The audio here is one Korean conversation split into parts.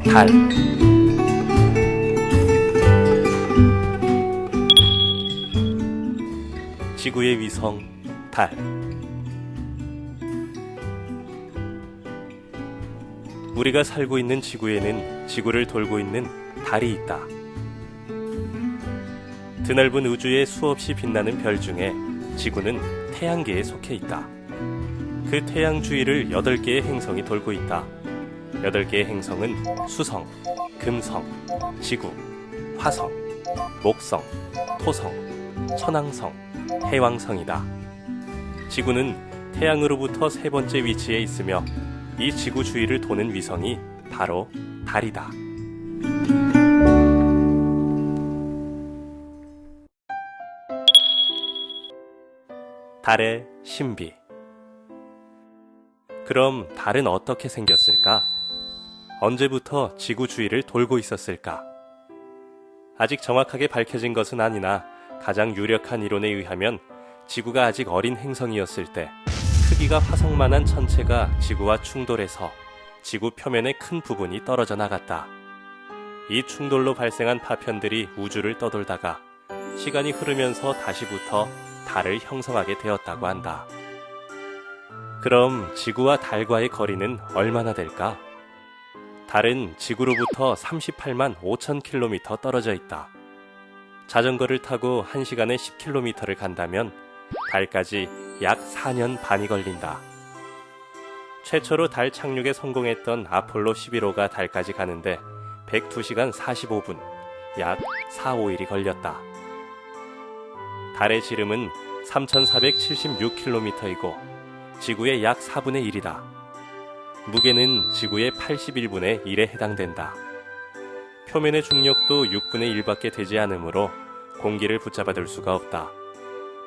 달. 지구의 위성, 달. 우리가 살고 있는 지구에는 지구를 돌고 있는 달이 있다. 드넓은 우주에 수없이 빛나는 별 중에 지구는 태양계에 속해 있다. 그 태양 주위를 8개의 행성이 돌고 있다. 8개의 행성은 수성, 금성, 지구, 화성, 목성, 토성, 천왕성, 해왕성이다. 지구는 태양으로부터 3번째 위치에 있으며 이 지구 주위를 도는 위성이 바로 달이다. 달의 신비. 그럼 달은 어떻게 생겼을까? 언제부터 지구 주위를 돌고 있었을까? 아직 정확하게 밝혀진 것은 아니나 가장 유력한 이론에 의하면 지구가 아직 어린 행성이었을 때 크기가 화성만한 천체가 지구와 충돌해서 지구 표면의 큰 부분이 떨어져 나갔다. 이 충돌로 발생한 파편들이 우주를 떠돌다가 시간이 흐르면서 다시부터 달을 형성하게 되었다고 한다. 그럼 지구와 달과의 거리는 얼마나 될까? 달은 지구로부터 38만 5천 킬로미터 떨어져 있다. 자전거를 타고 1시간에 10km를 간다면 달까지 약 4년 반이 걸린다. 최초로 달 착륙에 성공했던 아폴로 11호가 달까지 가는데 102시간 45분, 약 4, 5일이 걸렸다. 달의 지름은 3,476km이고 지구의 약 4분의 1이다. 무게는 지구의 81분의 1에 해당된다. 표면의 중력도 6분의 1밖에 되지 않으므로 공기를 붙잡아둘 수가 없다.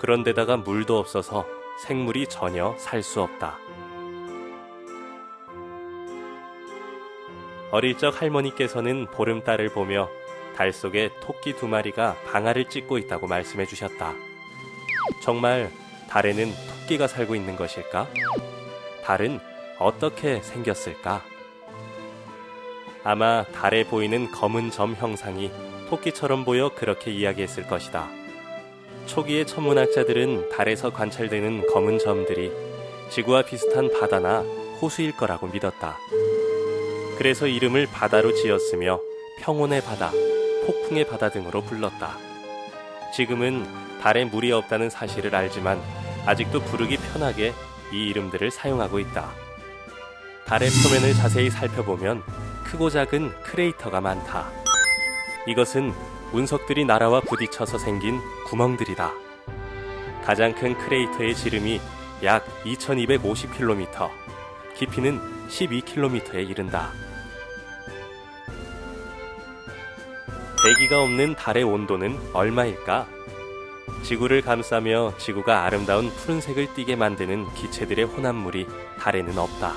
그런데다가 물도 없어서 생물이 전혀 살 수 없다. 어릴 적 할머니께서는 보름달을 보며 달 속에 토끼 2마리가 방아를 찧고 있다고 말씀해 주셨다. 정말 달에는 토끼가 살고 있는 것일까? 달은 어떻게 생겼을까? 아마 달에 보이는 검은 점 형상이 토끼처럼 보여 그렇게 이야기했을 것이다. 초기의 천문학자들은 달에서 관찰되는 검은 점들이 지구와 비슷한 바다나 호수일 거라고 믿었다. 그래서 이름을 바다로 지었으며 평온의 바다, 폭풍의 바다 등으로 불렀다. 지금은 달에 물이 없다는 사실을 알지만 아직도 부르기 편하게 이 이름들을 사용하고 있다. 달의 표면을 자세히 살펴보면 크고 작은 크레이터가 많다. 이것은 운석들이 날아와 부딪혀서 생긴 구멍들이다. 가장 큰 크레이터의 지름이 약 2250km, 깊이는 12km에 이른다. 대기가 없는 달의 온도는 얼마일까? 지구를 감싸며 지구가 아름다운 푸른색을 띠게 만드는 기체들의 혼합물이 달에는 없다.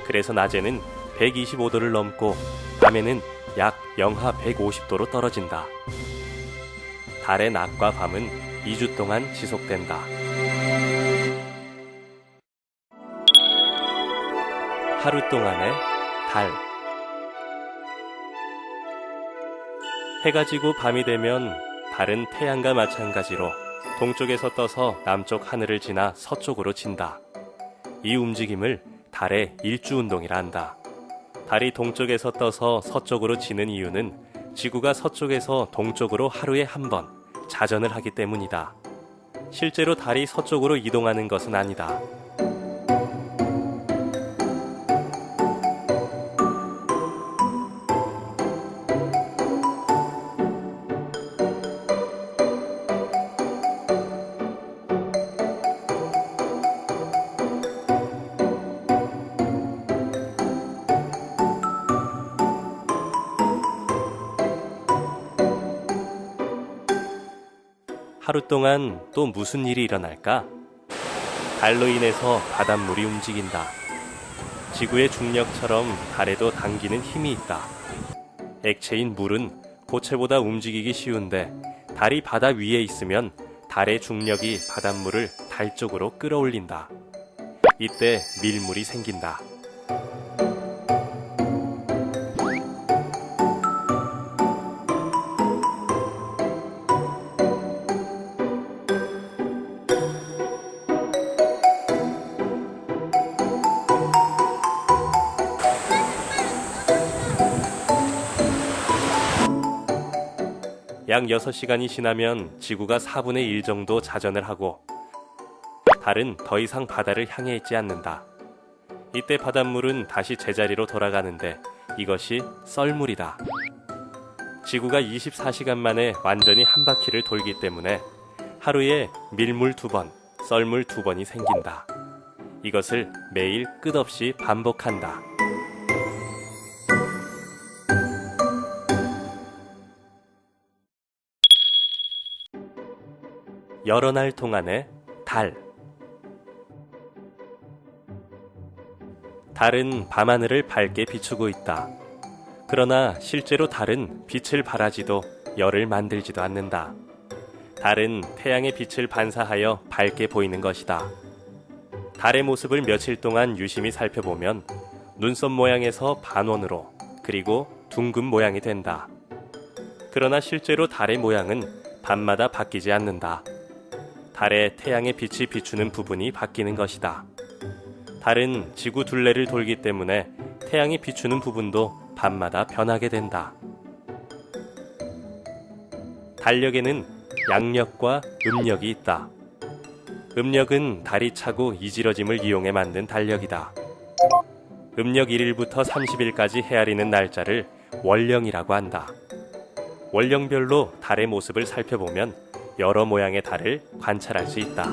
그래서 낮에는 125도를 넘고 밤에는 약 영하 150도로 떨어진다. 달의 낮과 밤은 2주 동안 지속된다. 하루 동안의 달. 해가 지고 밤이 되면 달은 태양과 마찬가지로 동쪽에서 떠서 남쪽 하늘을 지나 서쪽으로 진다. 이 움직임을 달의 일주운동이라 한다. 달이 동쪽에서 떠서 서쪽으로 지는 이유는 지구가 서쪽에서 동쪽으로 하루에 한 번 자전을 하기 때문이다. 실제로 달이 서쪽으로 이동하는 것은 아니다. 하루 동안 또 무슨 일이 일어날까? 달로 인해서 바닷물이 움직인다. 지구의 중력처럼 달에도 당기는 힘이 있다. 액체인 물은 고체보다 움직이기 쉬운데 달이 바다 위에 있으면 달의 중력이 바닷물을 달 쪽으로 끌어올린다. 이때 밀물이 생긴다. 약 6시간이 지나면 지구가 4분의 1 정도 자전을 하고 달은 더 이상 바다를 향해 있지 않는다. 이때 바닷물은 다시 제자리로 돌아가는데 이것이 썰물이다. 지구가 24시간 만에 완전히 한 바퀴를 돌기 때문에 하루에 밀물 2번, 썰물 2번이 생긴다. 이것을 매일 끝없이 반복한다. 여러 날 동안의 달. 달은 밤하늘을 밝게 비추고 있다. 그러나 실제로 달은 빛을 발하지도 열을 만들지도 않는다. 달은 태양의 빛을 반사하여 밝게 보이는 것이다. 달의 모습을 며칠 동안 유심히 살펴보면 눈썹 모양에서 반원으로 그리고 둥근 모양이 된다. 그러나 실제로 달의 모양은 밤마다 바뀌지 않는다. 달에 태양의 빛이 비추는 부분이 바뀌는 것이다. 달은 지구 둘레를 돌기 때문에 태양이 비추는 부분도 밤마다 변하게 된다. 달력에는 양력과 음력이 있다. 음력은 달이 차고 이지러짐을 이용해 만든 달력이다. 음력 1일부터 30일까지 헤아리는 날짜를 월령이라고 한다. 월령별로 달의 모습을 살펴보면 여러 모양의 달을 관찰할 수 있다.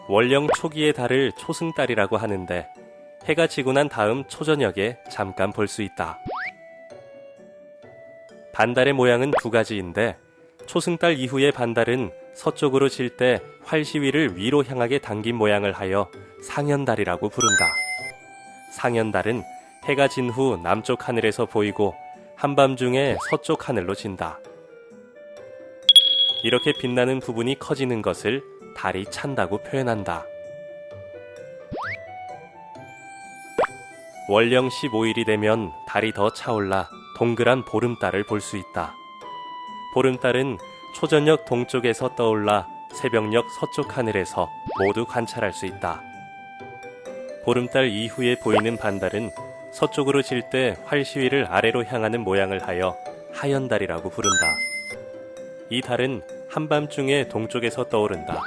월령 초기의 달을 초승달이라고 하는데 해가 지고 난 다음 초저녁에 잠깐 볼 수 있다. 반달의 모양은 두 가지인데 초승달 이후의 반달은 서쪽으로 질 때 활시위를 위로 향하게 당긴 모양을 하여 상현달이라고 부른다. 상현달은 해가 진 후 남쪽 하늘에서 보이고 한밤중에 서쪽 하늘로 진다. 이렇게 빛나는 부분이 커지는 것을 달이 찬다고 표현한다. 월령 15일이 되면 달이 더 차올라 동그란 보름달을 볼 수 있다. 보름달은 초저녁 동쪽에서 떠올라 새벽녘 서쪽 하늘에서 모두 관찰할 수 있다. 보름달 이후에 보이는 반달은 서쪽으로 질 때 활시위를 아래로 향하는 모양을 하여 하현달이라고 부른다. 이 달은 한밤중에 동쪽에서 떠오른다.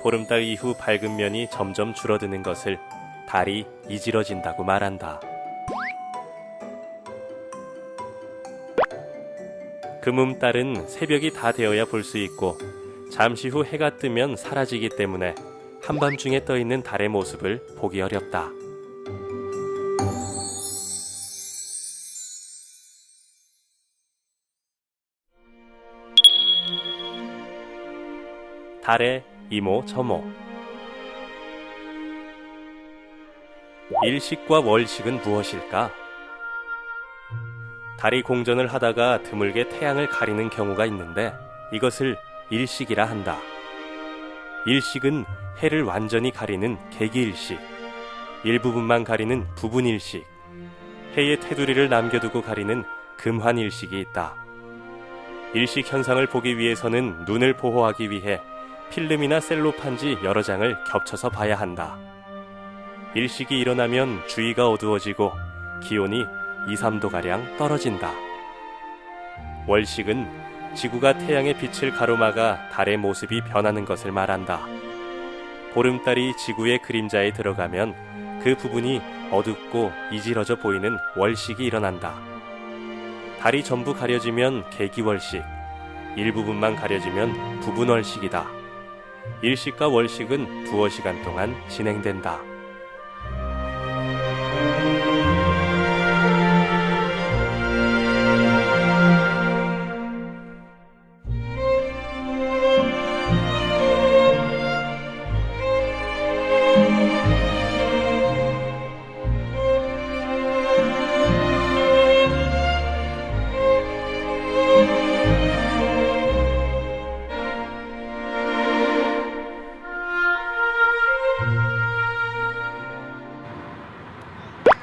보름달 이후 밝은 면이 점점 줄어드는 것을 달이 이지러진다고 말한다. 금음달은 새벽이 다 되어야 볼 수 있고 잠시 후 해가 뜨면 사라지기 때문에 한밤중에 떠있는 달의 모습을 보기 어렵다. 달의 이모저모. 일식과 월식은 무엇일까? 달이 공전을 하다가 드물게 태양을 가리는 경우가 있는데 이것을 일식이라 한다. 일식은 해를 완전히 가리는 개기일식, 일부분만 가리는 부분일식, 해의 테두리를 남겨두고 가리는 금환일식이 있다. 일식 현상을 보기 위해서는 눈을 보호하기 위해 필름이나 셀로판지 여러 장을 겹쳐서 봐야 한다. 일식이 일어나면 주위가 어두워지고 기온이 2, 3도가량 떨어진다. 월식은 지구가 태양의 빛을 가로막아 달의 모습이 변하는 것을 말한다. 보름달이 지구의 그림자에 들어가면 그 부분이 어둡고 이질어져 보이는 월식이 일어난다. 달이 전부 가려지면 개기월식, 일부분만 가려지면 부분월식이다. 일식과 월식은 두어 시간 동안 진행된다.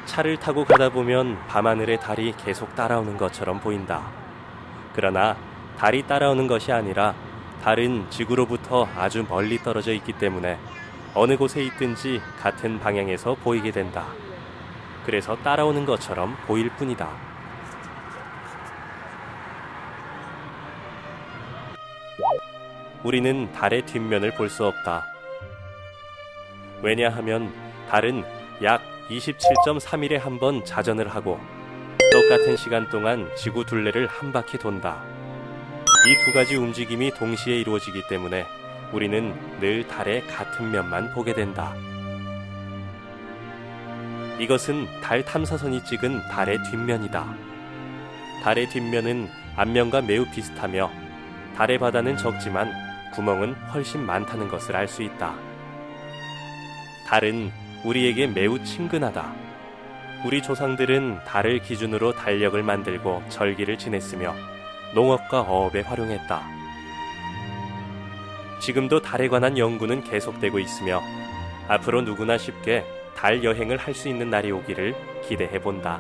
차를 타고 가다 보면 밤하늘에 달이 계속 따라오는 것처럼 보인다. 그러나 달이 따라오는 것이 아니라 달은 지구로부터 아주 멀리 떨어져 있기 때문에 어느 곳에 있든지 같은 방향에서 보이게 된다. 그래서 따라오는 것처럼 보일 뿐이다. 우리는 달의 뒷면을 볼 수 없다. 왜냐하면 달은 약 27.3일에 한 번 자전을 하고 똑같은 시간 동안 지구 둘레를 한 바퀴 돈다. 이 두 가지 움직임이 동시에 이루어지기 때문에 우리는 늘 달의 같은 면만 보게 된다. 이것은 달 탐사선이 찍은 달의 뒷면이다. 달의 뒷면은 앞면과 매우 비슷하며 달의 바다는 적지만 구멍은 훨씬 많다는 것을 알 수 있다. 달은 우리에게 매우 친근하다. 우리 조상들은 달을 기준으로 달력을 만들고 절기를 지냈으며 농업과 어업에 활용했다. 지금도 달에 관한 연구는 계속되고 있으며 앞으로 누구나 쉽게 달 여행을 할 수 있는 날이 오기를 기대해 본다.